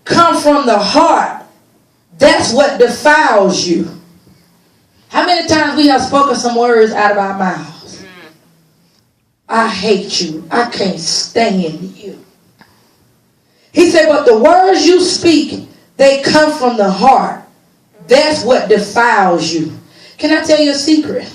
come from the heart, that's what defiles you. How many times we have spoken some words out of our mouths? I hate you. I can't stand you. He said, but the words you speak, they come from the heart. That's what defiles you. Can I tell you a secret?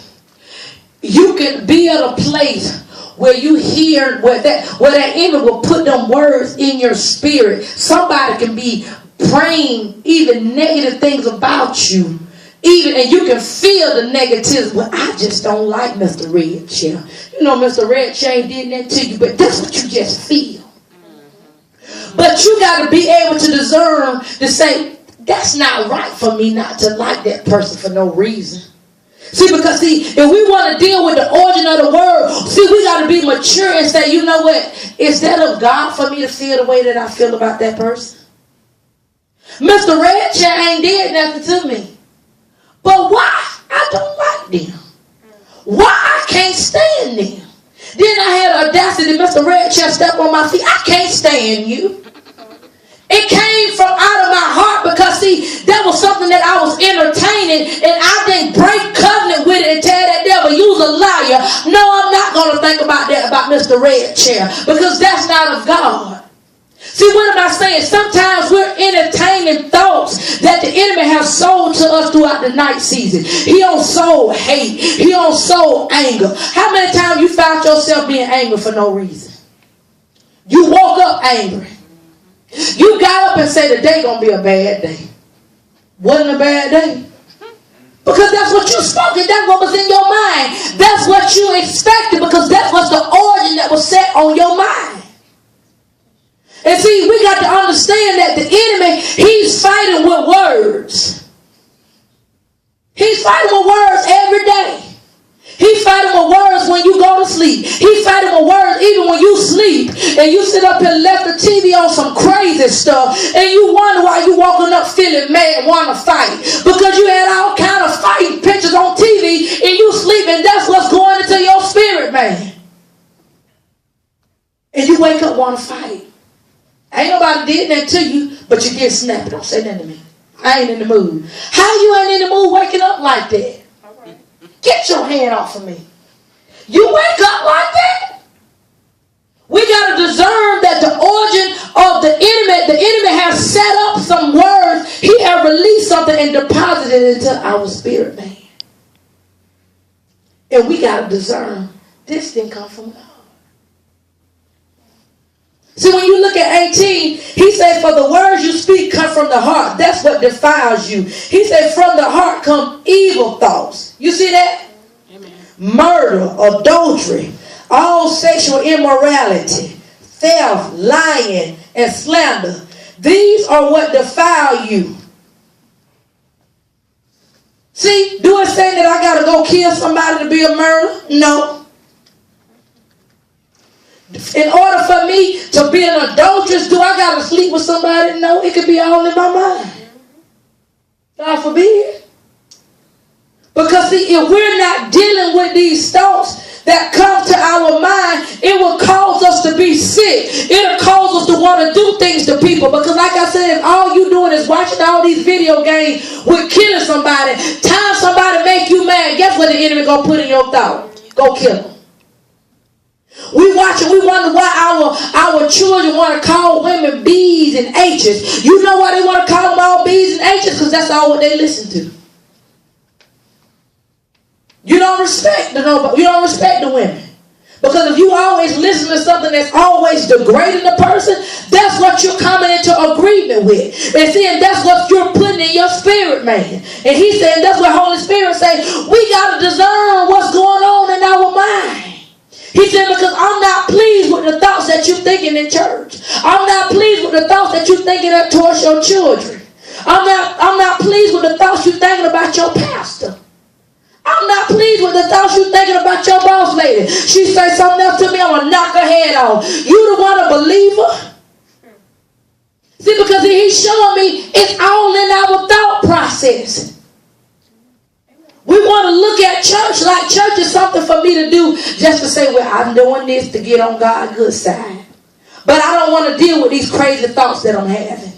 You can be at a place where you hear where that enemy will put them words in your spirit. Somebody can be praying even negative things about you. And you can feel the negativity. Well, I just don't like Mr. Red Chair. You know Mr. Red Chair did that to you, but that's what you just feel. But you got to be able to discern to say, that's not right for me not to like that person for no reason. Because if we want to deal with the origin of the word, we got to be mature and say, you know what? Is that of God for me to feel the way that I feel about that person? Mr. Red Chair ain't did nothing to me. But why I don't like them? Why I can't stand them? Then I had the audacity, Mr. Red Chair step on my feet. I can't stand you. It came from out of my heart because, that was something that I was entertaining and I didn't break covenant with it and tell that devil, you's a liar. No, I'm not going to think about that about Mr. Red Chair because that's not of God. What am I saying? Sometimes we're entertaining thoughts that the enemy has sold to us throughout the night season. He don't sow hate. He don't sow anger. How many times you found yourself being angry for no reason? You woke up angry. You got up and said the day gonna be a bad day. Wasn't a bad day. Because that's what you spoke and that's what was in your mind. That's what you expected because that was the origin that was set on your mind. And we got to understand that the enemy, he's fighting with words. He's fighting with words every day. He's fighting with words when you go to sleep. He's fighting with words even when you sleep. And you sit up and left the TV on some crazy stuff. And you wonder why you walking up feeling mad and want to fight. Because you had all kind of fighting pictures on TV and you sleep and that's what's going into your spirit, man. And you wake up want to fight. Ain't nobody did that to you, but you get snappy. Don't say nothing to me. I ain't in the mood. How you ain't in the mood waking up like that? Get your hand off of me. You wake up like that? We got to discern that the origin of the enemy has set up some words. He has released something and deposited it into our spirit, man. And we got to discern this didn't come from God. When you look at 18, he said, for the words you speak come from the heart. That's what defiles you. He said, from the heart come evil thoughts. You see that? Amen. Murder, adultery, all sexual immorality, theft, lying, and slander. These are what defile you. Do it say that I got to go kill somebody to be a murderer? No. In order for me to be an adulteress, do I got to sleep with somebody? No, it could be all in my mind. God forbid. Because if we're not dealing with these thoughts that come to our mind, it will cause us to be sick. It'll cause us to want to do things to people. Because like I said, if all you doing is watching all these video games with killing somebody, time somebody make you mad, guess what the enemy gonna put in your thought? Go kill them. We watch and we wonder why our children want to call women B's and H's. You know why they want to call them all B's and H's? Because that's all what they listen to. You don't respect the women. Because if you always listen to something that's always degrading the person, that's what you're coming into agreement with. And that's what you're putting in your spirit, man. And he said, that's what Holy Spirit says. We got to discern what's going on in our mind. He said, because I'm not pleased with the thoughts that you're thinking in church. I'm not pleased with the thoughts that you're thinking towards your children. I'm not pleased with the thoughts you're thinking about your pastor. I'm not pleased with the thoughts you're thinking about your boss lady. She say something else to me, I'm going to knock her head off. You the one a believer? Because he's showing me it's all in our thought process. We want to look at church like church is something for me to do just to say, well, I'm doing this to get on God's good side. But I don't want to deal with these crazy thoughts that I'm having.